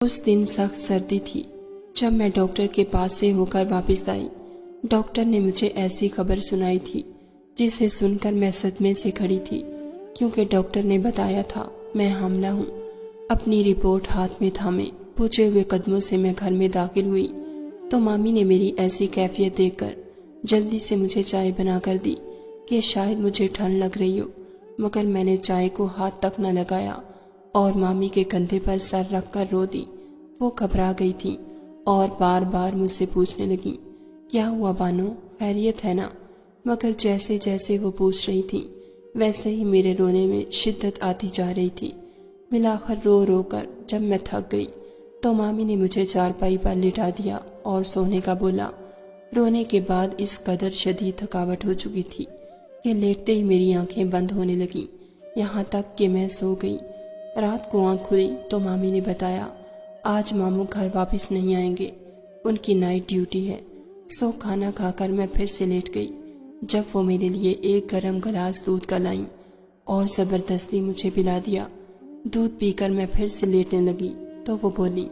اس دن سخت سردی تھی جب میں ڈاکٹر کے پاس سے ہو کر واپس آئی۔ ڈاکٹر نے مجھے ایسی خبر سنائی تھی جسے سن کر میں صدمے سے کھڑی تھی، کیونکہ ڈاکٹر نے بتایا تھا میں حاملہ ہوں۔ اپنی رپورٹ ہاتھ میں تھامے پوچھے ہوئے قدموں سے میں گھر میں داخل ہوئی تو مامی نے میری ایسی کیفیت دیکھ کر جلدی سے مجھے چائے بنا کر دی کہ شاید مجھے ٹھنڈ لگ رہی ہو، مگر میں نے چائے کو ہاتھ تک نہ لگایا اور مامی کے کندھے پر سر رکھ کر رو دی۔ وہ گھبرا گئی تھی اور بار بار مجھ سے پوچھنے لگی، کیا ہوا بانو، خیریت ہے نا؟ مگر جیسے جیسے وہ پوچھ رہی تھی ویسے ہی میرے رونے میں شدت آتی جا رہی تھی۔ بالآخر رو رو کر جب میں تھک گئی تو مامی نے مجھے چارپائی پر لٹا دیا اور سونے کا بولا۔ رونے کے بعد اس قدر شدید تھکاوٹ ہو چکی تھی کہ لیٹتے ہی میری آنکھیں بند ہونے لگیں، یہاں تک کہ میں سو گئی۔ رات کو آنکھ کھلی تو مامی نے بتایا آج ماموں گھر واپس نہیں آئیں گے، ان کی نائٹ ڈیوٹی ہے۔ سو کھانا کھا کر میں پھر سے لیٹ گئی۔ جب وہ میرے لیے ایک گرم گلاس دودھ کا لائیں اور زبردستی مجھے پلا دیا، دودھ پی کر میں پھر سے لیٹنے لگی تو وہ بولی،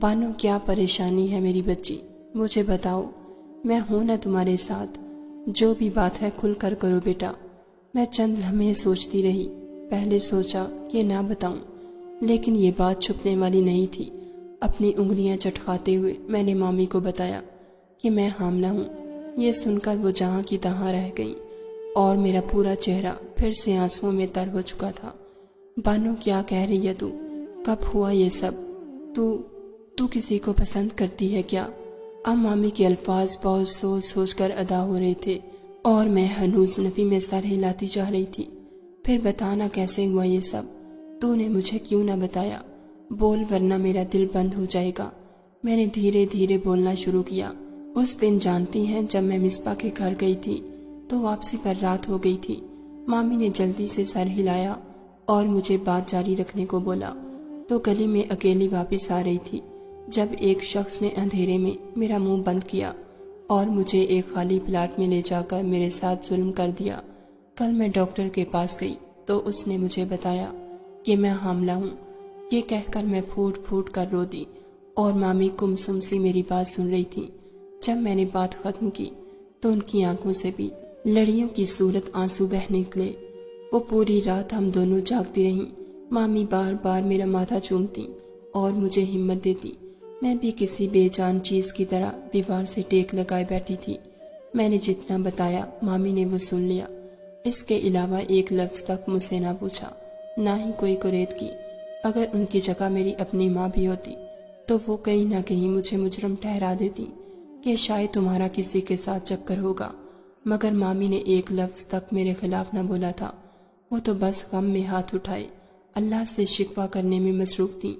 بانو کیا پریشانی ہے میری بچی، مجھے بتاؤ، میں ہوں نا تمہارے ساتھ، جو بھی بات ہے کھل کر کرو بیٹا۔ میں چند لمحے سوچتی رہی، پہلے سوچا کہ نہ بتاؤں، لیکن یہ بات چھپنے والی نہیں تھی۔ اپنی انگلیاں چٹکاتے ہوئے میں نے مامی کو بتایا کہ میں حاملہ ہوں۔ یہ سن کر وہ جہاں کی تہاں رہ گئی اور میرا پورا چہرہ پھر سے آنسوؤں میں تر ہو چکا تھا۔ بانو کیا کہہ رہی ہے تو؟ کب ہوا یہ سب؟ تو کسی کو پسند کرتی ہے کیا؟ اب مامی کے الفاظ بہت سوچ سوچ کر ادا ہو رہے تھے اور میں ہنوز نفی میں سر ہلاتی جا رہی تھی۔ پھر بتانا کیسے ہوا یہ سب؟ تو نے مجھے کیوں نہ بتایا؟ بول ورنہ میرا دل بند ہو جائے گا۔ میں نے دھیرے دھیرے بولنا شروع کیا۔ اس دن جانتی ہیں جب میں مصباح کے گھر گئی تھی تو واپسی پر رات ہو گئی تھی۔ مامی نے جلدی سے سر ہلایا اور مجھے بات جاری رکھنے کو بولا تو گلی میں اکیلی واپس آ رہی تھی جب ایک شخص نے اندھیرے میں میرا منہ بند کیا اور مجھے ایک خالی پلاٹ میں لے جا کر میرے ساتھ ظلم کر دیا۔ کل میں ڈاکٹر کے پاس گئی تو اس نے مجھے بتایا کہ میں حاملہ ہوں۔ یہ کہہ کر میں پھوٹ پھوٹ کر رو دی اور مامی گمسم سی میری بات سن رہی تھی۔ جب میں نے بات ختم کی تو ان کی آنکھوں سے بھی لڑیوں کی صورت آنسو بہہ نکلے۔ وہ پوری رات ہم دونوں جاگتی رہیں۔ مامی بار بار میرا ماتھا چومتی اور مجھے ہمت دیتی۔ میں بھی کسی بے جان چیز کی طرح دیوار سے ٹیک لگائے بیٹھی تھی۔ میں نے جتنا بتایا مامی نے وہ سن لیا۔ اس کے علاوہ ایک لفظ تک مجھ سے نہ پوچھا، نہ ہی کوئی کرید کی۔ اگر ان کی جگہ میری اپنی ماں بھی ہوتی تو وہ کہیں نہ کہیں مجھے مجرم ٹھہرا دیتی کہ شاید تمہارا کسی کے ساتھ چکر ہوگا، مگر مامی نے ایک لفظ تک میرے خلاف نہ بولا تھا۔ وہ تو بس غم میں ہاتھ اٹھائے اللہ سے شکوہ کرنے میں مصروف تھی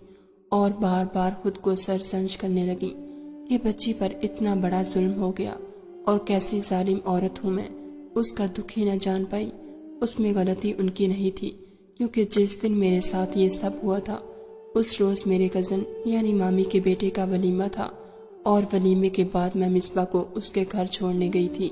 اور بار بار خود کو سرزنش کرنے لگی کہ بچی پر اتنا بڑا ظلم ہو گیا اور کیسی ظالم عورت ہوں میں، اس کا دکھ ہی نہ جان پائی۔ اس میں غلطی ان کی نہیں تھی، کیونکہ جس دن میرے ساتھ یہ سب ہوا تھا اس روز میرے کزن یعنی مامی کے بیٹے کا ولیمہ تھا اور ولیمے کے بعد میں مصباح کو اس کے گھر چھوڑنے گئی تھی،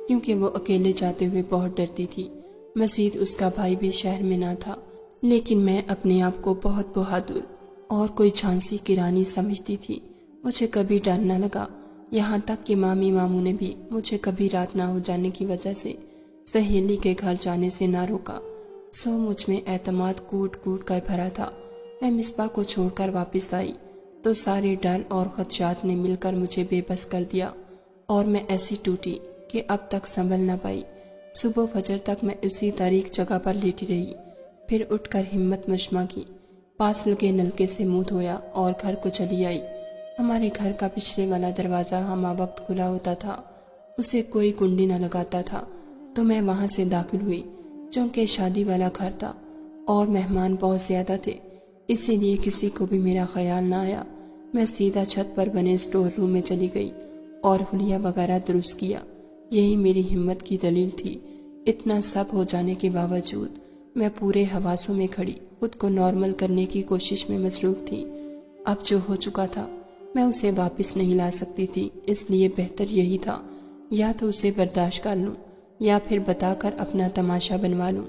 کیونکہ وہ اکیلے جاتے ہوئے بہت ڈرتی تھی۔ مزید اس کا بھائی بھی شہر میں نہ تھا، لیکن میں اپنے آپ کو بہت بہادر اور کوئی جھانسی کی رانی سمجھتی تھی۔ مجھے کبھی ڈر نہ لگا، یہاں تک کہ مامی ماموں نے بھی مجھے کبھی رات نہ ہو جانے کی وجہ سے سہیلی کے گھر جانے سے نہ روکا۔ سو مجھ میں اعتماد کوٹ کوٹ کر بھرا تھا۔ میں مصباح کو چھوڑ کر واپس آئی تو سارے ڈر اور خدشات نے مل کر مجھے بے بس کر دیا اور میں ایسی ٹوٹی کہ اب تک سنبھل نہ پائی۔ صبح فجر تک میں اسی تاریک جگہ پر لیٹی رہی، پھر اٹھ کر ہمت مجمع کی، پاس لگے نلکے سے منہ دھویا اور گھر کو چلی آئی۔ ہمارے گھر کا پچھلے والا دروازہ ہمہ وقت کھلا ہوتا تھا، اسے کوئی کنڈی نہ لگاتا تھا، تو میں وہاں سے داخل ہوئی۔ چونکہ شادی والا گھر تھا اور مہمان بہت زیادہ تھے، اسی لیے کسی کو بھی میرا خیال نہ آیا۔ میں سیدھا چھت پر بنے اسٹور روم میں چلی گئی اور حلیہ وغیرہ درست کیا۔ یہی میری ہمت کی دلیل تھی۔ اتنا سب ہو جانے کے باوجود میں پورے حواسوں میں کھڑی خود کو نارمل کرنے کی کوشش میں مصروف تھی۔ اب جو ہو چکا تھا میں اسے واپس نہیں لا سکتی تھی، اس لیے بہتر یہی تھا یا تو اسے برداشت کر لوں یا پھر بتا کر اپنا تماشا بنوا لوں۔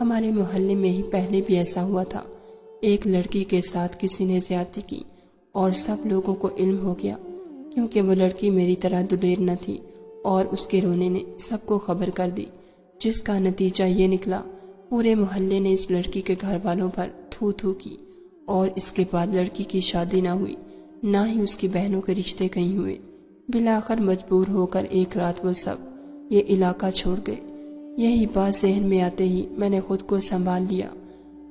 ہمارے محلے میں ہی پہلے بھی ایسا ہوا تھا، ایک لڑکی کے ساتھ کسی نے زیادتی کی اور سب لوگوں کو علم ہو گیا، کیونکہ وہ لڑکی میری طرح دلیر نہ تھی اور اس کے رونے نے سب کو خبر کر دی، جس کا نتیجہ یہ نکلا پورے محلے نے اس لڑکی کے گھر والوں پر تھو تھو کی، اور اس کے بعد لڑکی کی شادی نہ ہوئی، نہ ہی اس کی بہنوں کے رشتے کہیں ہوئے۔ بالآخر مجبور ہو کر ایک رات وہ سب یہ علاقہ چھوڑ گئے۔ یہی بات ذہن میں آتے ہی میں نے خود کو سنبھال لیا۔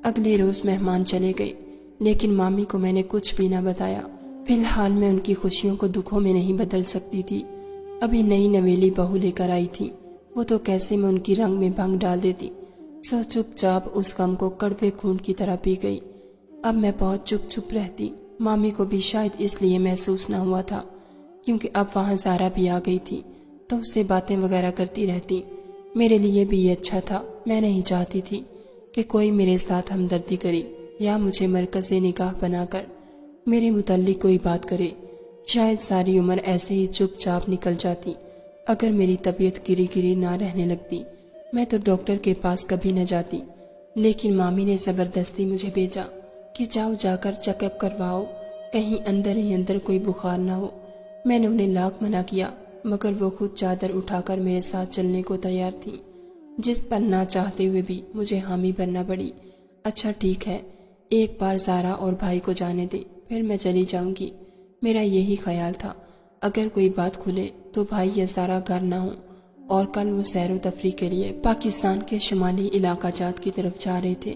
اگلے روز مہمان چلے گئے، لیکن مامی کو میں نے کچھ بھی نہ بتایا۔ فی الحال میں ان کی خوشیوں کو دکھوں میں نہیں بدل سکتی تھی۔ ابھی نئی نویلی بہو لے کر آئی تھی، وہ تو کیسے میں ان کی رنگ میں بھنگ ڈال دیتی، سو چپ چاپ اس غم کو کڑوے خون کی طرح پی گئی۔ اب میں بہت چپ چپ رہتی، مامی کو بھی شاید اس لیے محسوس نہ ہوا تھا، کیونکہ اب وہاں زارا بھی آ گئی تھی تو اس سے باتیں وغیرہ کرتی رہتی۔ میرے لیے بھی یہ اچھا تھا، میں نہیں چاہتی تھی کہ کوئی میرے ساتھ ہمدردی کرے یا مجھے مرکز نگاہ بنا کر میرے متعلق کوئی بات کرے۔ شاید ساری عمر ایسے ہی چپ چاپ نکل جاتی اگر میری طبیعت گری گری نہ رہنے لگتی۔ میں تو ڈاکٹر کے پاس کبھی نہ جاتی، لیکن مامی نے زبردستی مجھے بھیجا کہ جاؤ جا کر چیک اپ کرواؤ، کہیں اندر ہی اندر کوئی بخار نہ ہو۔ میں نے انہیں لاکھ منع کیا، مگر وہ خود چادر اٹھا کر میرے ساتھ چلنے کو تیار تھی، جس پر نہ چاہتے ہوئے بھی مجھے حامی بننا پڑی۔ اچھا ٹھیک ہے، ایک بار زارا اور بھائی کو جانے دے، پھر میں چلی جاؤں گی۔ میرا یہی خیال تھا، اگر کوئی بات کھلے تو بھائی یا زارا گھر نہ ہوں، اور کل وہ سیر و تفریح کے لیے پاکستان کے شمالی علاقہ جات کی طرف جا رہے تھے۔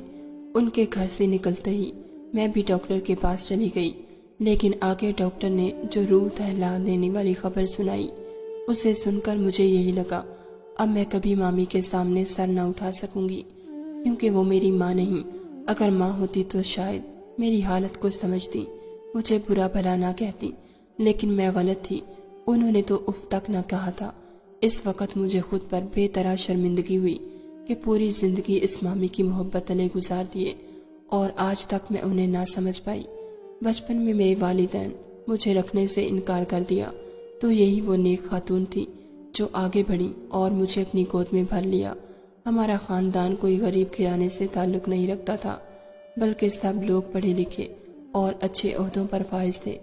ان کے گھر سے نکلتے ہی میں بھی ڈاکٹر کے پاس چلی گئی، لیکن آگے ڈاکٹر نے جو روح دہلا دینے والی خبر سنائی، اسے سن کر مجھے یہی لگا اب میں کبھی مامی کے سامنے سر نہ اٹھا سکوں گی، کیونکہ وہ میری ماں نہیں۔ اگر ماں ہوتی تو شاید میری حالت کو سمجھتی، مجھے برا بھلا نہ کہتی، لیکن میں غلط تھی، انہوں نے تو اف تک نہ کہا تھا۔ اس وقت مجھے خود پر بے طرح شرمندگی ہوئی کہ پوری زندگی اس مامی کی محبت تلے گزار دیے اور آج تک میں انہیں نہ سمجھ پائی۔ بچپن میں میرے والدین مجھے رکھنے سے انکار کر دیا تو یہی وہ نیک خاتون تھی جو آگے بڑھی اور مجھے اپنی گود میں بھر لیا۔ ہمارا خاندان کوئی غریب گھرانے سے تعلق نہیں رکھتا تھا، بلکہ سب لوگ پڑھے لکھے اور اچھے عہدوں پر فائز تھے۔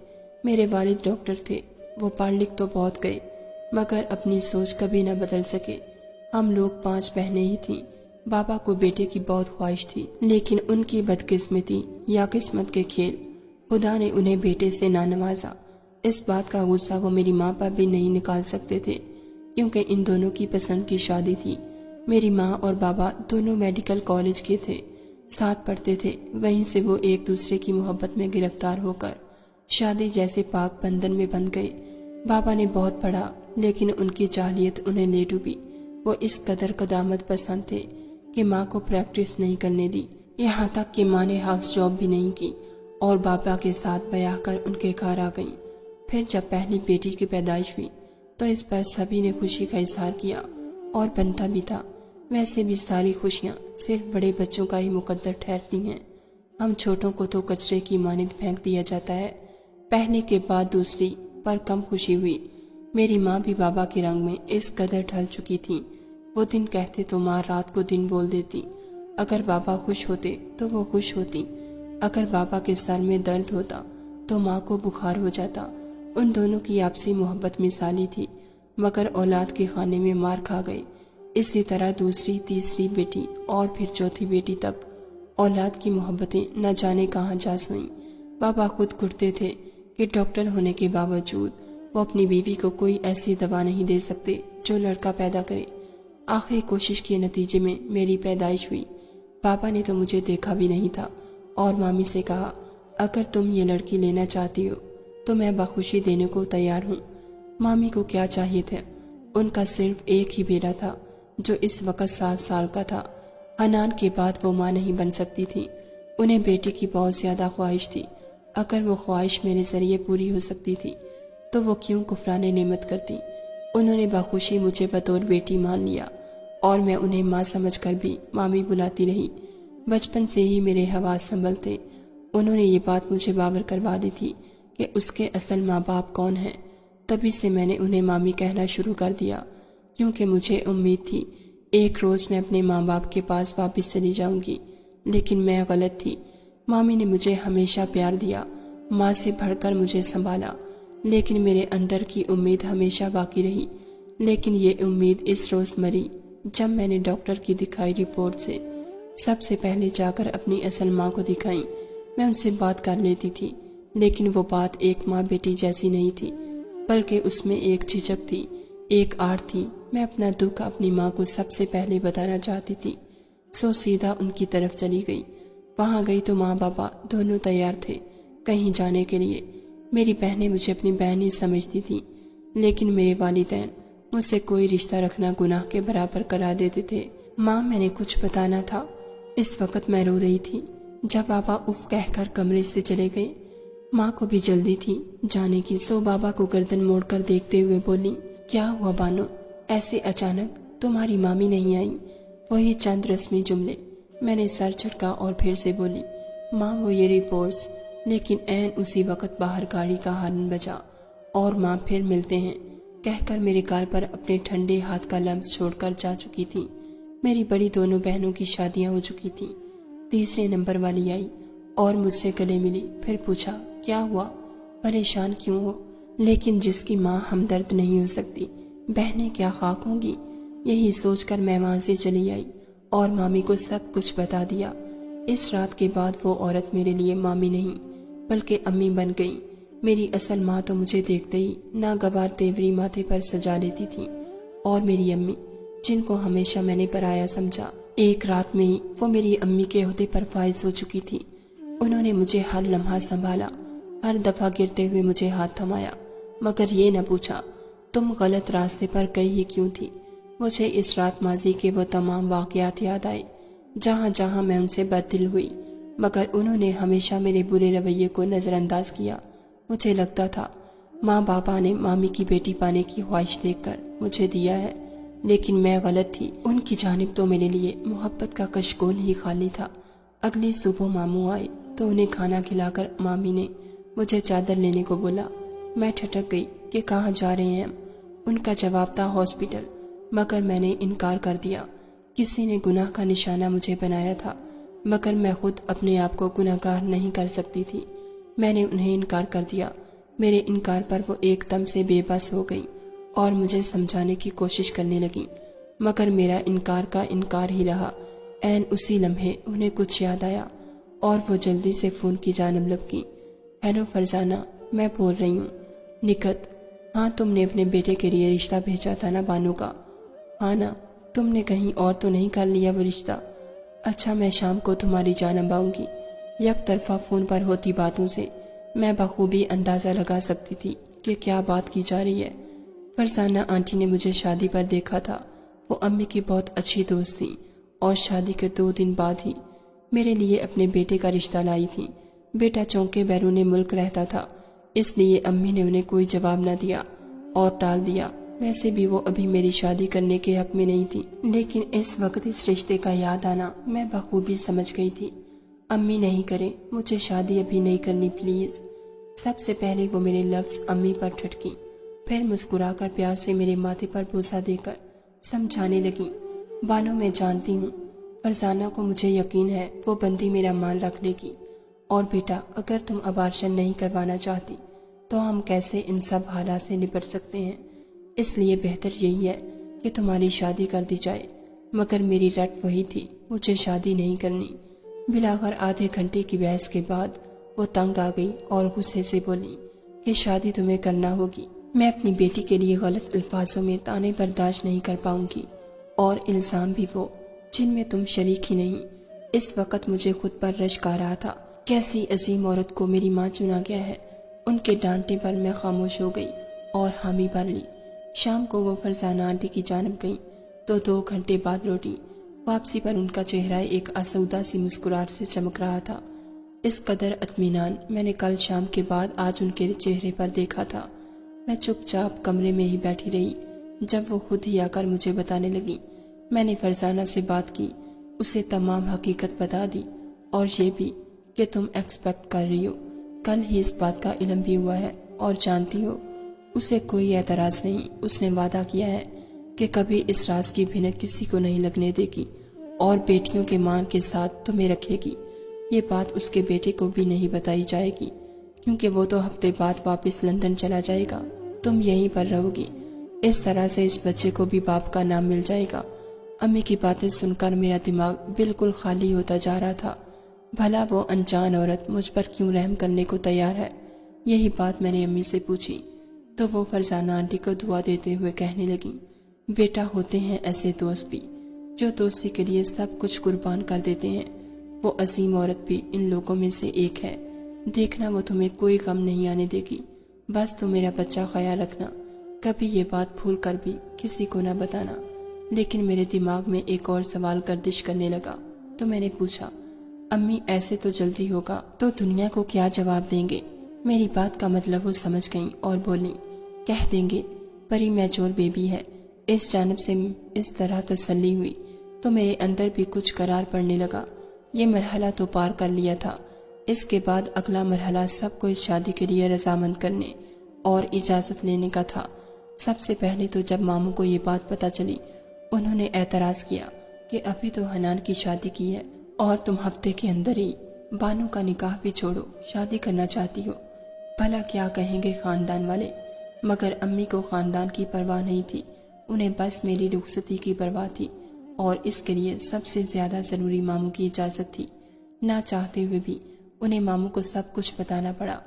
میرے والد ڈاکٹر تھے، وہ پڑھ لکھ تو بہت گئے مگر اپنی سوچ کبھی نہ بدل سکے۔ ہم لوگ 5 بہنیں ہی تھیں۔ بابا کو بیٹے کی بہت خواہش تھی، لیکن ان کی بدقسمتی یا قسمت کے کھیل، خدا نے انہیں بیٹے سے نہ نوازا۔ اس بات کا غصہ وہ میری ماں پر بھی نہیں نکال سکتے تھے، کیونکہ ان دونوں کی پسند کی شادی تھی۔ میری ماں اور بابا دونوں میڈیکل کالج کے تھے، ساتھ پڑھتے تھے، وہیں سے وہ ایک دوسرے کی محبت میں گرفتار ہو کر شادی جیسے پاک بندھن میں بندھ گئے۔ بابا نے بہت پڑھا، لیکن ان کی جاہلیت انہیں لے ڈوبی۔ وہ اس قدر قدامت پسند تھے کہ ماں کو پریکٹس نہیں کرنے دی، یہاں تک کہ ماں نے ہاؤس جاب بھی نہیں کی اور بابا کے ساتھ بیاہ کر ان کے گھر آ گئیں۔ پھر جب پہلی بیٹی کی پیدائش ہوئی تو اس پر سبھی نے خوشی کا اظہار کیا اور بنتا بھی تھا۔ ویسے بھی ساری خوشیاں صرف بڑے بچوں کا ہی مقدر ٹھہرتی ہیں، ہم چھوٹوں کو تو کچرے کی مانند پھینک دیا جاتا ہے۔ پہلے کے بعد دوسری پر کم خوشی ہوئی۔ میری ماں بھی بابا کے رنگ میں اس قدر ڈھل چکی تھی، وہ دن کہتے تو ماں رات کو دن بول دیتی۔ اگر بابا خوش ہوتے تو وہ خوش ہوتی، اگر بابا کے سر میں درد ہوتا تو ماں کو بخار ہو جاتا۔ ان دونوں کی آپسی محبت مثالی تھی، مگر اولاد کے خانے میں مار کھا گئے۔ اسی طرح دوسری، تیسری بیٹی اور پھر چوتھی بیٹی تک اولاد کی محبتیں نہ جانے کہاں جا سوئیں۔ بابا خود گھٹتے تھے کہ ڈاکٹر ہونے کے باوجود وہ اپنی بیوی کو کوئی ایسی دوا نہیں دے سکتے جو لڑکا پیدا کرے۔ آخری کوشش کے نتیجے میں میری پیدائش ہوئی۔ بابا نے تو مجھے دیکھا بھی نہیں تھا اور مامی سے کہا، اگر تم یہ لڑکی لینا چاہتی ہو تو میں بخوشی دینے کو تیار ہوں۔ مامی کو کیا چاہیے تھا، ان کا صرف ایک ہی بیٹا تھا جو اس وقت 7 سال کا تھا۔ حنان کے بعد وہ ماں نہیں بن سکتی تھی، انہیں بیٹے کی بہت زیادہ خواہش تھی۔ اگر وہ خواہش میرے ذریعے پوری ہو سکتی تھی تو وہ کیوں کفران نعمت کرتی۔ انہوں نے بخوشی مجھے بطور بیٹی مان لیا اور میں انہیں ماں سمجھ کر بھی مامی بلاتی رہی۔ بچپن سے ہی میرے حواس سنبھل تھے، انہوں نے یہ بات مجھے باور کروا دی تھی کہ اس کے اصل ماں باپ کون ہیں۔ تبھی سے میں نے انہیں مامی کہنا شروع کر دیا، کیونکہ مجھے امید تھی ایک روز میں اپنے ماں باپ کے پاس واپس چلی جاؤں گی، لیکن میں غلط تھی۔ مامی نے مجھے ہمیشہ پیار دیا، ماں سے بڑھ کر مجھے سنبھالا، لیکن میرے اندر کی امید ہمیشہ باقی رہی۔ لیکن یہ امید اس روز مری جب میں نے ڈاکٹر کی دکھائی رپورٹ سے سب سے پہلے جا کر اپنی اصل ماں کو دکھائی۔ میں ان سے بات کر لیتی تھی، لیکن وہ بات ایک ماں بیٹی جیسی نہیں تھی، بلکہ اس میں ایک جھجک تھی، ایک آڑ تھی۔ میں اپنا دکھ اپنی ماں کو سب سے پہلے بتانا چاہتی تھی، سو سیدھا ان کی طرف چلی گئی۔ وہاں گئی تو ماں بابا دونوں تیار تھے کہیں جانے کے لیے۔ میری بہنیں مجھے اپنی بہن ہی سمجھتی تھیں، لیکن میرے والدین مجھ سے کوئی رشتہ رکھنا گناہ کے برابر قرار دیتے تھے۔ ماں، میں نے کچھ بتانا تھا۔ اس وقت میں رو رہی تھی جب بابا اف کہہ کر کمرے سے چلے گئے۔ ماں کو بھی جلدی تھی جانے کی، سو بابا کو گردن موڑ کر دیکھتے ہوئے بولی، کیا ہوا بانو؟ ایسے اچانک تمہاری مامی نہیں آئی؟ وہی چند رسمی جملے۔ میں نے سر جھٹکا اور پھر سے بولی، ماں وہ یہ رپورٹس۔ لیکن عین اسی وقت باہر گاڑی کا ہارن بجا اور ماں پھر ملتے ہیں کہہ کر میرے گال پر اپنے ٹھنڈے ہاتھ کا لمس چھوڑ کر جا چکی تھی۔ میری بڑی دونوں بہنوں کی شادیاں ہو چکی تھیں۔ تیسرے نمبر والی آئی اور مجھ سے گلے ملی، پھر پوچھا، کیا ہوا؟ پریشان کیوں ہو؟ لیکن جس کی ماں ہمدرد نہیں ہو سکتی، بہنیں کیا خاک ہوں گی؟ یہی سوچ کر میں وہاں سے چلی آئی اور مامی کو سب کچھ بتا دیا۔ اس رات کے بعد وہ عورت میرے لیے مامی نہیں بلکہ امی بن گئی۔ میری اصل ماں تو مجھے دیکھتے ہی ناگوار تیوری ماتھے پر سجا لیتی تھی، اور میری امی جن کو ہمیشہ میں نے پرایا سمجھا، ایک رات میں ہی وہ میری امی کے عہدے پر فائز ہو چکی تھی۔ انہوں نے مجھے ہر لمحہ سنبھالا، ہر دفعہ گرتے ہوئے مجھے ہاتھ تھمایا، مگر یہ نہ پوچھا تم غلط راستے پر گئی ہی کیوں تھی۔ مجھے اس رات ماضی کے وہ تمام واقعات یاد آئے جہاں جہاں میں ان سے بددل ہوئی، مگر انہوں نے ہمیشہ میرے برے رویے کو نظر انداز کیا۔ مجھے لگتا تھا ماں باپا نے مامی کی بیٹی پانے کی خواہش دیکھ کر مجھے دیا ہے، لیکن میں غلط تھی۔ ان کی جانب تو میرے لیے محبت کا کشکول ہی خالی تھا۔ اگلی صبح ماموں آئے تو انہیں کھانا کھلا کر مامی نے مجھے چادر لینے کو بولا۔ میں ٹھٹک گئی کہ کہاں جا رہے ہیں ہم؟ ان کا جواب تھا ہاسپٹل، مگر میں نے انکار کر دیا۔ کسی نے گناہ کا نشانہ مجھے بنایا تھا، مگر میں خود اپنے آپ کو گناہ گار نہیں کر سکتی تھی۔ میں نے انہیں انکار کر دیا۔ میرے انکار پر وہ ایک دم سے بے بس ہو گئی اور مجھے سمجھانے کی کوشش کرنے لگی، مگر میرا انکار کا انکار ہی رہا۔ عین اسی لمحے انہیں کچھ یاد آیا اور وہ جلدی سے فون کی جانب لپکی۔ ہیلو فرزانہ، میں بول رہی ہوں۔ نکھت، ہاں تم نے اپنے بیٹے کے لیے رشتہ بھیجا تھا نا بانو کا؟ ہاں نا، تم نے کہیں اور تو نہیں کر لیا وہ رشتہ؟ اچھا، میں شام کو تمہاری جانب آؤں گی۔ یک طرفہ فون پر ہوتی باتوں سے میں بخوبی اندازہ لگا سکتی تھی کہ کیا بات کی جا رہی ہے۔ فرزانہ آنٹی نے مجھے شادی پر دیکھا تھا۔ وہ امی کی بہت اچھی دوست تھی اور شادی کے 2 دن بعد ہی میرے لیے اپنے بیٹے کا رشتہ لائی تھی۔ بیٹا چونکہ بیرون ملک رہتا تھا، اس لیے امی نے انہیں کوئی جواب نہ دیا اور ٹال دیا۔ ویسے بھی وہ ابھی میری شادی کرنے کے حق میں نہیں تھی، لیکن اس وقت اس رشتے کا یاد آنا میں بخوبی سمجھ گئی تھی۔ امی نہیں کریں، مجھے شادی ابھی نہیں کرنی پلیز۔ سب سے پہلے وہ میرے لفظ امی پر ٹھٹکی، پھر مسکرا کر پیار سے میرے ماتھے پر بوسہ دے کر سمجھانے لگی، بانو میں جانتی ہوں فرزانہ کو مجھے یقین ہے وہ بندی میرا مان رکھ لے گی، اور بیٹا اگر تم ابارشن نہیں کروانا چاہتی تو ہم کیسے ان سب حالات سے نپٹ سکتے ہیں؟ اس لیے بہتر یہی ہے کہ تمہاری شادی کر دی جائے۔ مگر میری رٹ وہی تھی، مجھے شادی نہیں کرنی۔ بلاخر آدھے گھنٹے کی بحث کے بعد وہ تنگ آ گئی اور غصے سے بولی کہ شادی تمہیں کرنا ہوگی۔ میں اپنی بیٹی کے لیے غلط الفاظوں میں طعنے برداشت نہیں کر پاؤں گی، اور الزام بھی وہ جن میں تم شریک ہی نہیں۔ اس وقت مجھے خود پر رشک آ رہا تھا، کیسی عظیم عورت کو میری ماں چنا گیا ہے۔ ان کے ڈانٹے پر میں خاموش ہو گئی اور حامی بھر لی۔ شام کو وہ فرزانہ آنٹی کی جانب گئیں تو 2 گھنٹے بعد لوٹی۔ واپسی پر ان کا چہرہ ایک آسودہ سی مسکراہٹ سے چمک رہا تھا۔ اس قدر اطمینان میں نے کل شام کے بعد آج ان کے چہرے پر دیکھا تھا۔ میں چپ چاپ کمرے میں ہی بیٹھی رہی جب وہ خود ہی آ کر مجھے بتانے لگی۔ میں نے فرزانہ سے بات کی، اسے تمام حقیقت بتا دی، اور یہ بھی کہ تم ایکسپیکٹ کر رہی ہو۔ کل ہی اس بات کا علم بھی ہوا ہے، اور جانتی ہو اسے کوئی اعتراض نہیں۔ اس نے وعدہ کیا ہے کہ کبھی اس راز کی بھنک کسی کو نہیں لگنے دے گی، اور بیٹیوں کے مان کے ساتھ تمہیں رکھے گی۔ یہ بات اس کے بیٹے کو بھی نہیں بتائی جائے گی۔ کیونکہ وہ تو ہفتے بعد واپس لندن چلا جائے گا، تم یہیں پر رہو گی۔ اس طرح سے اس بچے کو بھی باپ کا نام مل جائے گا۔ امی کی باتیں سن کر میرا دماغ بالکل خالی ہوتا جا رہا تھا۔ بھلا وہ انجان عورت مجھ پر کیوں رحم کرنے کو تیار ہے؟ یہی بات میں نے امی سے پوچھی تو وہ فرزانہ آنٹی کو دعا دیتے ہوئے کہنے لگیں، بیٹا ہوتے ہیں ایسے دوست بھی جو دوستی کے لیے سب کچھ قربان کر دیتے ہیں۔ وہ عظیم عورت بھی ان لوگوں میں سے ایک ہے۔ دیکھنا وہ تمہیں کوئی غم نہیں آنے دے گی۔ بس تم میرا بچہ خیال رکھنا، کبھی یہ بات بھول کر بھی کسی کو نہ بتانا۔ لیکن میرے دماغ میں ایک اور سوال گردش کرنے لگا تو میں نے پوچھا، امی ایسے تو جلدی ہوگا تو دنیا کو کیا جواب دیں گے؟ میری بات کا مطلب وہ سمجھ گئیں اور بولیں، کہہ دیں گے پری میچور بیبی ہے۔ اس جانب سے اس طرح تسلی ہوئی تو میرے اندر بھی کچھ قرار پڑنے لگا۔ یہ مرحلہ تو پار کر لیا تھا، اس کے بعد اگلا مرحلہ سب کو اس شادی کے لیے رضامند کرنے اور اجازت لینے کا تھا۔ سب سے پہلے تو جب ماموں کو یہ بات پتہ چلی، انہوں نے اعتراض کیا کہ ابھی تو حنان کی شادی کی ہے اور تم ہفتے کے اندر ہی بانو کا نکاح بھی چھوڑو شادی کرنا چاہتی ہو۔ بھلا کیا کہیں گے خاندان والے؟ مگر امی کو خاندان کی پرواہ نہیں تھی، انہیں بس میری رخصتی کی پرواہ تھی، اور اس کے لیے سب سے زیادہ ضروری ماموں کی اجازت تھی۔ نہ چاہتے ہوئے بھی انہیں ماموں کو سب کچھ بتانا پڑا،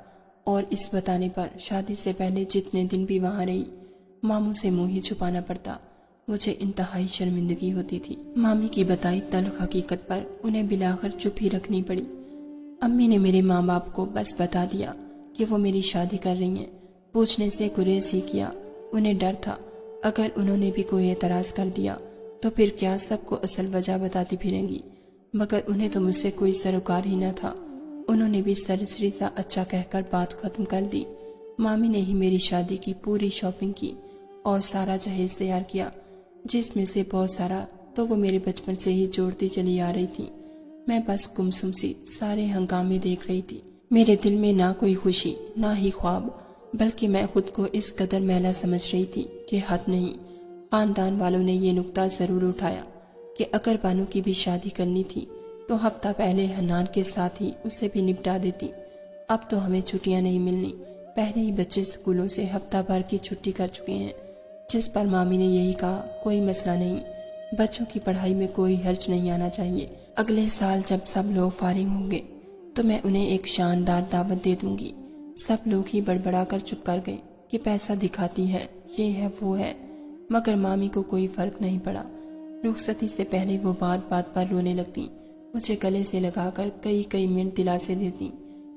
اور اس بتانے پر شادی سے پہلے جتنے دن بھی وہاں رہی ماموں سے منہ ہی چھپانا پڑتا۔ مجھے انتہائی شرمندگی ہوتی تھی۔ مامی کی بتائی تلخ حقیقت پر انہیں بلاخر چپ ہی رکھنی پڑی۔ امی نے میرے ماں باپ کو بس بتا دیا کہ وہ میری شادی کر رہی ہیں۔ پوچھنے سے گریز ہی کیا، انہیں ڈر تھا اگر انہوں نے بھی کوئی اعتراض کر دیا تو پھر کیا سب کو اصل وجہ بتاتی پھریں گی۔ مگر انہیں تو مجھ سے کوئی سروکار ہی نہ تھا، انہوں نے بھی سرسری سا اچھا کہہ کر بات ختم کر دی۔ مامی نے ہی میری شادی کی پوری شاپنگ کی اور سارا جہیز تیار کیا، جس میں سے بہت سارا تو وہ میرے بچپن سے ہی جوڑتی چلی آ رہی تھی۔ میں بس گمسم سی سارے ہنگامے دیکھ رہی تھی۔ میرے دل میں نہ کوئی خوشی نہ ہی خواب، بلکہ میں خود کو اس قدر میلا سمجھ رہی تھی کہ حد نہیں۔ خاندان والوں نے یہ نکتہ ضرور اٹھایا کہ اگر بانو کی بھی شادی کرنی تھی تو ہفتہ پہلے حنان کے ساتھ ہی اسے بھی نپٹا دیتی۔ اب تو ہمیں چھٹیاں نہیں ملنی، پہلے ہی بچے اسکولوں سے ہفتہ بھر کی چھٹی کر چکے ہیں۔ جس پر مامی نے یہی کہا، کوئی مسئلہ نہیں، بچوں کی پڑھائی میں کوئی حرج نہیں آنا چاہیے۔ اگلے سال جب سب لوگ فارغ ہوں گے تو میں انہیں ایک شاندار دعوت دے دوں گی۔ سب لوگ ہی بڑبڑا کر چپ کر گئے کہ پیسہ دکھاتی ہے، یہ ہے وہ ہے، مگر مامی کو کوئی فرق نہیں پڑا۔ رخصتی سے پہلے وہ بات بات پر رونے لگتی، مجھے گلے سے لگا کر کئی منٹ دلاسے دیتی۔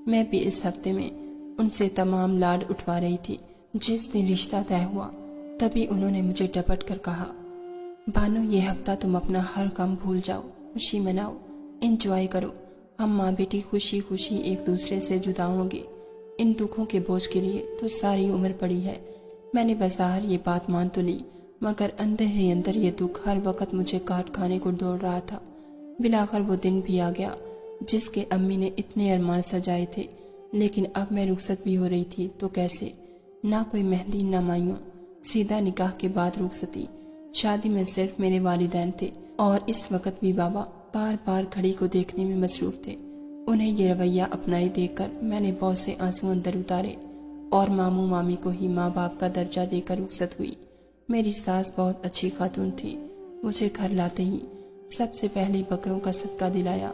میں بھی اس ہفتے میں ان سے تمام لاڈ اٹھوا رہی تھی۔ جس دن رشتہ طے ہوا تبھی انہوں نے مجھے ڈپٹ کر کہا، بانو یہ ہفتہ تم اپنا ہر غم بھول جاؤ، خوشی مناؤ، انجوائے کرو۔ ہم ماں بیٹی خوشی خوشی ایک دوسرے سے جدا ہوں گے۔ ان دکھوں کے بوجھ کے لیے تو ساری عمر پڑی ہے۔ میں نے بظاہر یہ بات مان تو لی، مگر اندر ہی اندر یہ دکھ ہر وقت مجھے کاٹ کھانے کو دوڑ رہا تھا۔ بلاخر وہ دن بھی آ گیا جس کے امی نے اتنے ارمان سجائے تھے، لیکن اب میں رخصت بھی ہو رہی تھی تو کیسے؟ نہ کوئی مہندی نہ مائیوں، سیدھا نکاح کے بعد رخصتی۔ شادی میں صرف میرے والدین تھے اور اس وقت بھی بابا بار بار گھڑی کو دیکھنے میں مصروف تھے۔ انہیں یہ رویہ اپنائی دیکھ کر میں نے بہت سے آنسو اندر اتارے اور ماموں مامی کو ہی ماں باپ کا درجہ دے کر رخصت ہوئی۔ میری ساس بہت اچھی خاتون تھی، مجھے گھر لاتے ہی سب سے پہلے بکروں کا صدقہ دلایا۔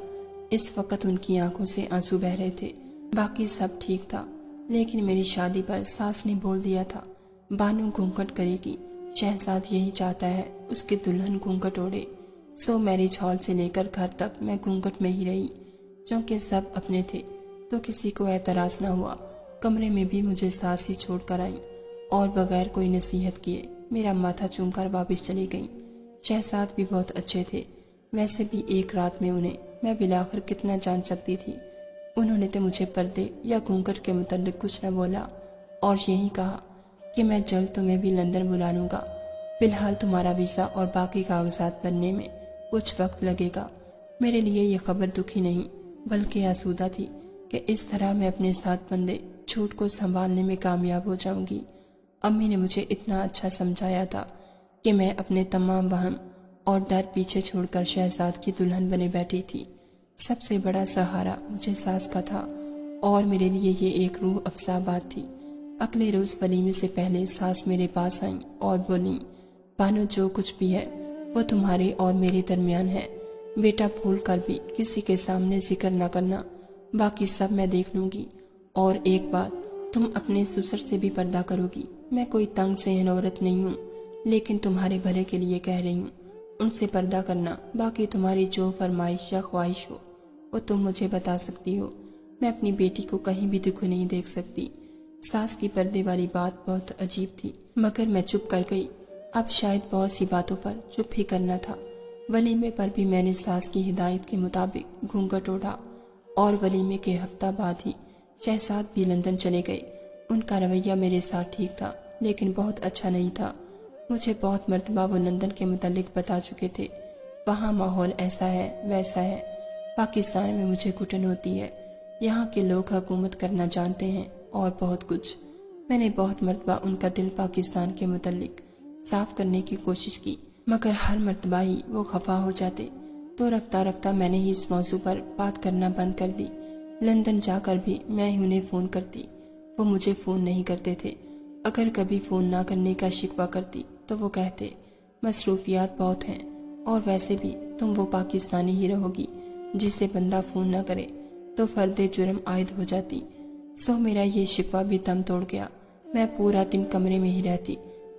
اس وقت ان کی آنکھوں سے آنسو بہ رہے تھے۔ باقی سب ٹھیک تھا، لیکن میری شادی پر ساس نے بول دیا تھا، بانو گھونگھٹ کرے گی، شہزاد یہی چاہتا ہے اس کی دلہن گھونگھٹ اوڑھے۔ سو میرج ہال سے لے کر گھر تک میں گھونگھٹ میں ہی رہی۔ چونکہ سب اپنے تھے تو کسی کو اعتراض نہ ہوا۔ کمرے میں بھی مجھے ساس ہی چھوڑ کر آئی اور بغیر کوئی نصیحت کیے میرا ماتھا چوم کر واپس چلی گئیں۔ شہزاد بھی بہت اچھے تھے، ویسے بھی ایک رات میں انہیں میں بلاخر کتنا جان سکتی تھی۔ انہوں نے تو مجھے پردے یا گھونگھٹ کے متعلق کچھ نہ بولا اور یہی کہا کہ میں جلد تمہیں بھی لندن بلا لوں گا، فی الحال تمہارا ویزا اور باقی کاغذات بننے میں کچھ وقت لگے گا۔ میرے لیے یہ خبر دکھی نہیں بلکہ آسودہ تھی کہ اس طرح میں اپنے ساتھ بندے جھوٹ کو سنبھالنے میں کامیاب ہو جاؤں گی۔ امی نے مجھے اتنا اچھا سمجھایا تھا کہ میں اپنے تمام وہم اور ڈر پیچھے چھوڑ کر شہزاد کی دلہن بنے بیٹھی تھی۔ سب سے بڑا سہارا مجھے ساس کا تھا اور میرے لیے یہ ایک روح افزا بات تھی۔ اگلے روز ولیمے سے پہلے ساس میرے پاس آئیں اور بولیں، بانو جو کچھ بھی ہے وہ تمہارے اور میرے درمیان ہے، بیٹا بھول کر بھی کسی کے سامنے ذکر نہ کرنا، باقی سب میں دیکھ لوں گی۔ اور ایک بات، تم اپنے سسر سے بھی پردہ کرو گی۔ میں کوئی تنگ ذہن عورت نہیں ہوں، لیکن تمہارے بھلے کے لیے کہہ رہی ہوں، ان سے پردہ کرنا۔ باقی تمہاری جو فرمائش یا خواہش ہو وہ تم مجھے بتا سکتی ہو، میں اپنی بیٹی کو کہیں بھی دکھ نہیں دیکھ سکتی۔ ساس کی پردے والی بات بہت عجیب تھی، مگر میں چپ کر گئی۔ اب شاید بہت سی باتوں پر چپ ہی کرنا تھا۔ ولیمے پر بھی میں نے ساس کی ہدایت کے مطابق گھونگھٹ اوڑھا، اور ولیمے کے ہفتہ بعد ہی شہزاد بھی لندن چلے گئے۔ ان کا رویہ میرے ساتھ ٹھیک تھا، لیکن بہت اچھا نہیں تھا۔ مجھے بہت مرتبہ وہ لندن کے متعلق بتا چکے تھے، وہاں ماحول ایسا ہے ویسا ہے۔ پاکستان میں مجھے گھٹن ہوتی ہے، یہاں کے لوگ حکومت کرنا جانتے ہیں اور بہت کچھ۔ میں نے بہت مرتبہ ان کا دل پاکستان کے متعلق صاف کرنے کی کوشش کی، مگر ہر مرتبہ ہی وہ خفا ہو جاتے، تو رفتہ رفتہ میں نے ہی اس موضوع پر بات کرنا بند کر دی۔ لندن جا کر بھی میں ہی انہیں فون کرتی، وہ مجھے فون نہیں کرتے تھے۔ اگر کبھی فون نہ کرنے کا شکوہ کرتی تو وہ کہتے مصروفیات بہت ہیں، اور ویسے بھی تم وہ پاکستانی ہی رہو گی جسے بندہ فون نہ کرے تو فرد جرم عائد ہو جاتی۔ سو میرا یہ شکوہ بھی دم توڑ گیا۔ میں پورا دن کمرے میں ہی رہتی،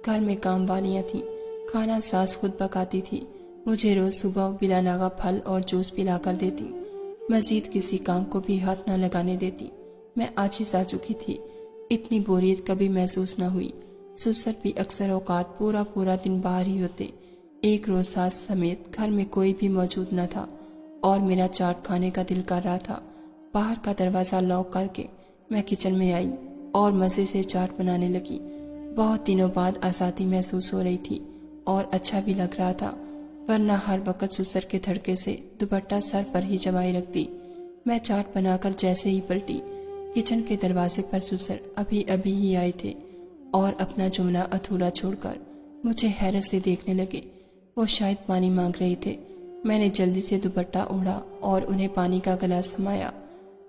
گھر میں کام والیاں تھیں، کھانا ساس خود پکاتی تھی، مجھے روز صبح بلا ناغہ پھل اور جوس پلا کر دیتی، مزید کسی کام کو بھی ہاتھ نہ لگانے دیتی۔ میں عاجز آ چکی تھی، اتنی بوریت کبھی محسوس نہ ہوئی۔ سسر بھی اکثر اوقات پورا دن باہر ہی ہوتے۔ ایک روز ساس سمیت گھر میں کوئی بھی موجود نہ تھا، اور میرا چاٹ کھانے کا دل کر رہا تھا۔ باہر کا دروازہ لاک کر کے میں کچن میں آئی اور مزے سے چاٹ بنانے لگی۔ بہت دنوں بعد آزادی محسوس ہو رہی تھی، اور اچھا بھی لگ رہا تھا، ورنہ ہر وقت سسر کے دھڑکے سے دوپٹہ سر پر ہی جمائے رکھتی۔ میں چاٹ بنا کر جیسے ہی پلٹی، کچن کے دروازے پر سسر ابھی ہی آئے تھے، اور اپنا جملہ ادھورا چھوڑ کر مجھے حیرت سے دیکھنے لگے۔ وہ شاید پانی مانگ رہے تھے۔ میں نے جلدی سے دوپٹہ اوڑھا اور انہیں پانی کا گلاس سمایا،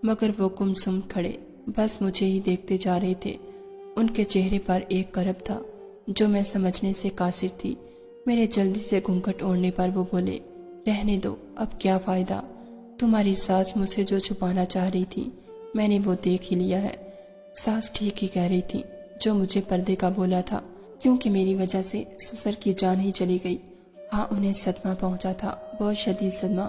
مگر وہ گم سم کھڑے بس مجھے ہی دیکھتے جا رہے تھے۔ ان کے چہرے پر ایک کرب تھا جو میں سمجھنے سے قاصر تھی۔ میرے جلدی سے گھونگھٹ اوڑھنے پر وہ بولے، رہنے دو، اب کیا فائدہ، تمہاری ساس مجھ سے جو چھپانا چاہ رہی تھی میں نے وہ دیکھ ہی لیا ہے۔ ساس ٹھیک ہی کہہ رہی تھی جو مجھے پردے کا بولا تھا، کیونکہ میری وجہ سے سسر کی جان ہی چلی گئی۔ ہاں، انہیں صدمہ پہنچا تھا، بہت شدید صدمہ۔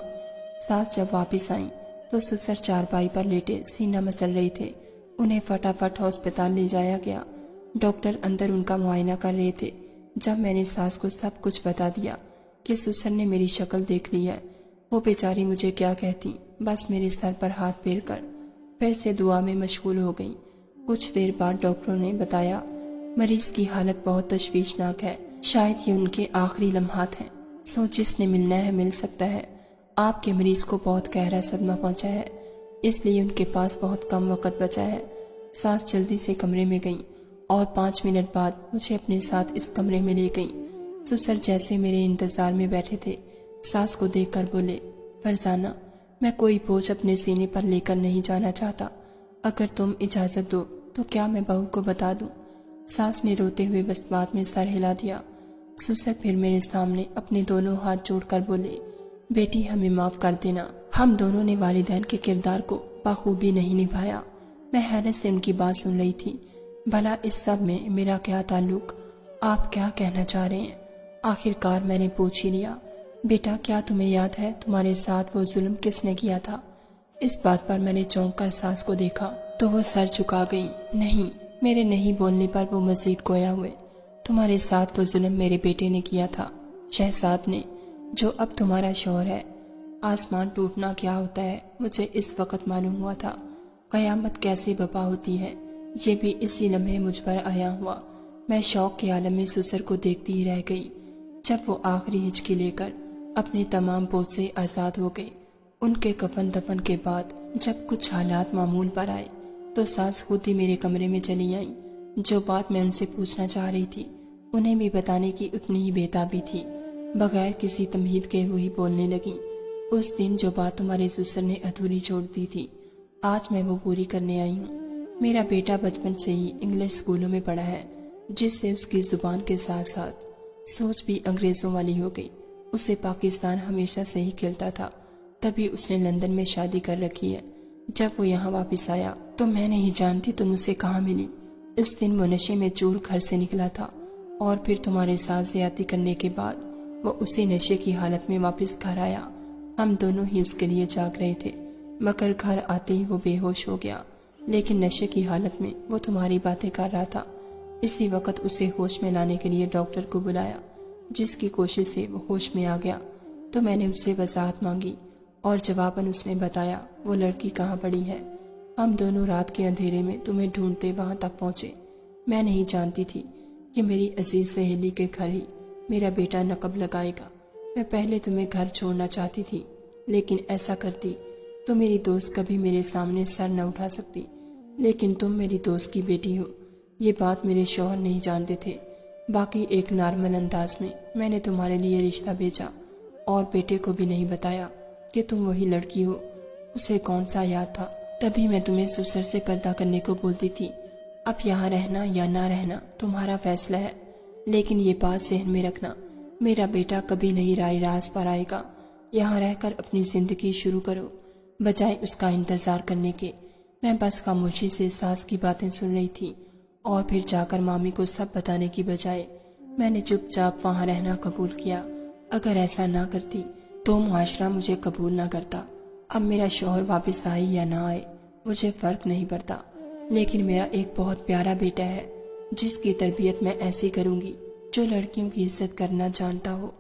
ساس جب واپس آئیں تو سسر چارپائی پر لیٹے سینہ مسل رہے تھے۔ انہیں فٹافٹ ہسپتال لے جایا گیا۔ ڈاکٹر اندر ان کا معائنہ کر رہے تھے۔ جب میں نے ساس کو سب کچھ بتا دیا کہ سسر نے میری شکل دیکھ لی ہے، وہ بیچاری مجھے کیا کہتی، بس میرے سر پر ہاتھ پھیر کر پھر سے دعا میں مشغول ہو گئیں۔ کچھ دیر بعد ڈاکٹروں نے بتایا، مریض کی حالت بہت تشویشناک ہے، شاید یہ ان کے آخری لمحات ہیں، سو جس نے ملنا ہے مل سکتا ہے۔ آپ کے مریض کو بہت گہرا صدمہ پہنچا ہے، اس لیے ان کے پاس بہت کم وقت بچا ہے۔ ساس جلدی سے کمرے میں گئیں اور 5 منٹ بعد مجھے اپنے ساتھ اس کمرے میں لے گئیں۔ سسر جیسے میرے انتظار میں بیٹھے تھے، ساس کو دیکھ کر بولے، فرزانہ، میں کوئی بوجھ اپنے سینے پر لے کر نہیں جانا چاہتا، اگر تم اجازت دو تو کیا میں بہو کو بتا دوں؟ ساس نے روتے ہوئے بس بات میں سر ہلا دیا۔ سسر پھر میرے سامنے اپنے دونوں ہاتھ جوڑ کر بولے، بیٹی ہمیں معاف کر دینا، ہم دونوں نے والدین کے کردار کو بخوبی نہیں نبھایا۔ میں حیرت سے ان کی بات سن رہی تھی۔ بھلا اس سب میں میرا کیا تعلق؟ آپ کیا کہنا چاہ رہے ہیں؟ آخر کار میں نے پوچھ ہی لیا، بیٹا کیا تمہیں یاد ہے تمہارے ساتھ وہ ظلم کس نے کیا تھا؟ اس بات پر میں نے چونک کر ساس کو دیکھا تو وہ سر جھکا گئی۔ نہیں، میرے نہیں بولنے پر وہ مزید گویا ہوئے، تمہارے ساتھ وہ ظلم میرے بیٹے نے کیا تھا، شہزاد نے، جو اب تمہارا شوہر ہے۔ آسمان ٹوٹنا کیا ہوتا ہے مجھے اس وقت معلوم ہوا تھا، قیامت کیسے بپا ہوتی ہے یہ بھی اسی لمحے مجھ پر آیا ہوا۔ میں شوق کے عالم میں سسر کو دیکھتی ہی رہ گئی۔ جب وہ آخری ہچکی لے کر اپنے تمام بوجھ سے آزاد ہو گئے، ان کے کفن دفن کے بعد جب کچھ حالات معمول پر آئے تو ساس خود ہی میرے کمرے میں چلی آئیں۔ جو بات میں ان سے پوچھنا چاہ رہی تھی انہیں بھی بتانے کی اتنی ہی بےتابی تھی، بغیر کسی تمہید کے وہی بولنے لگیں، اس دن جو بات تمہارے سسر نے ادھوری چھوڑ دی تھی، آج میں وہ پوری کرنے آئی ہوں۔ میرا بیٹا بچپن سے ہی انگلش اسکولوں میں پڑھا ہے، جس سے اس کی زبان کے ساتھ ساتھ سوچ بھی انگریزوں والی ہو گئی۔ اسے پاکستان ہمیشہ سے ہی کھیلتا تھا، تبھی اس نے لندن میں شادی کر رکھی ہے۔ جب وہ یہاں واپس آیا تو میں نہیں جانتی تم اسے کہاں ملی۔ اس دن وہ نشے میں چور گھر سے نکلا تھا، اور پھر تمہارے ساتھ زیادتی کرنے کے بعد وہ اسی نشے کی حالت میں واپس گھر آیا۔ ہم دونوں ہی اس کے لیے جاگ رہے تھے، مگر گھر آتے ہی وہ بے ہوش ہو گیا، لیکن نشے کی حالت میں وہ تمہاری باتیں کر رہا تھا۔ اسی وقت اسے ہوش میں لانے کے لیے ڈاکٹر کو بلایا، جس کی کوشش سے وہ ہوش میں آ گیا۔ تو میں نے اس سے وضاحت مانگی اور جواباً اس نے بتایا وہ لڑکی کہاں پڑی ہے۔ ہم دونوں رات کے اندھیرے میں تمہیں ڈھونڈتے وہاں تک پہنچے۔ میں نہیں جانتی تھی کہ میری عزیز سہیلی کے گھر ہی میرا بیٹا نقب لگائے گا۔ میں پہلے تمہیں گھر چھوڑنا چاہتی تھی، لیکن ایسا کرتی تو میری دوست کبھی میرے سامنے سر نہ اٹھا سکتی، لیکن تم میری دوست کی بیٹی ہو، یہ بات میرے شوہر نہیں جانتے تھے۔ باقی ایک نارمل انداز میں نے تمہارے لیے رشتہ بھیجا، اور بیٹے کو بھی نہیں بتایا کہ تم وہی لڑکی ہو۔ اسے کون سا یاد تھا؟ تبھی میں تمہیں سسر سے پردہ کرنے کو بولتی تھی۔ اب یہاں رہنا یا نہ رہنا تمہارا فیصلہ ہے، لیکن یہ بات ذہن میں رکھنا، میرا بیٹا کبھی نہیں رائے راست پر آئے گا۔ یہاں رہ کر اپنی زندگی شروع کرو، بجائے اس کا انتظار کرنے کے۔ میں بس خاموشی سے ساس کی باتیں سن رہی تھی، اور پھر جا کر مامی کو سب بتانے کی بجائے میں نے چپ چاپ وہاں رہنا قبول کیا۔ اگر ایسا نہ کرتی تو معاشرہ مجھے قبول نہ کرتا۔ اب میرا شوہر واپس آئے یا نہ آئے مجھے فرق نہیں پڑتا، لیکن میرا ایک بہت پیارا بیٹا ہے، جس کی تربیت میں ایسی کروں گی جو لڑکیوں کی عزت کرنا جانتا ہو۔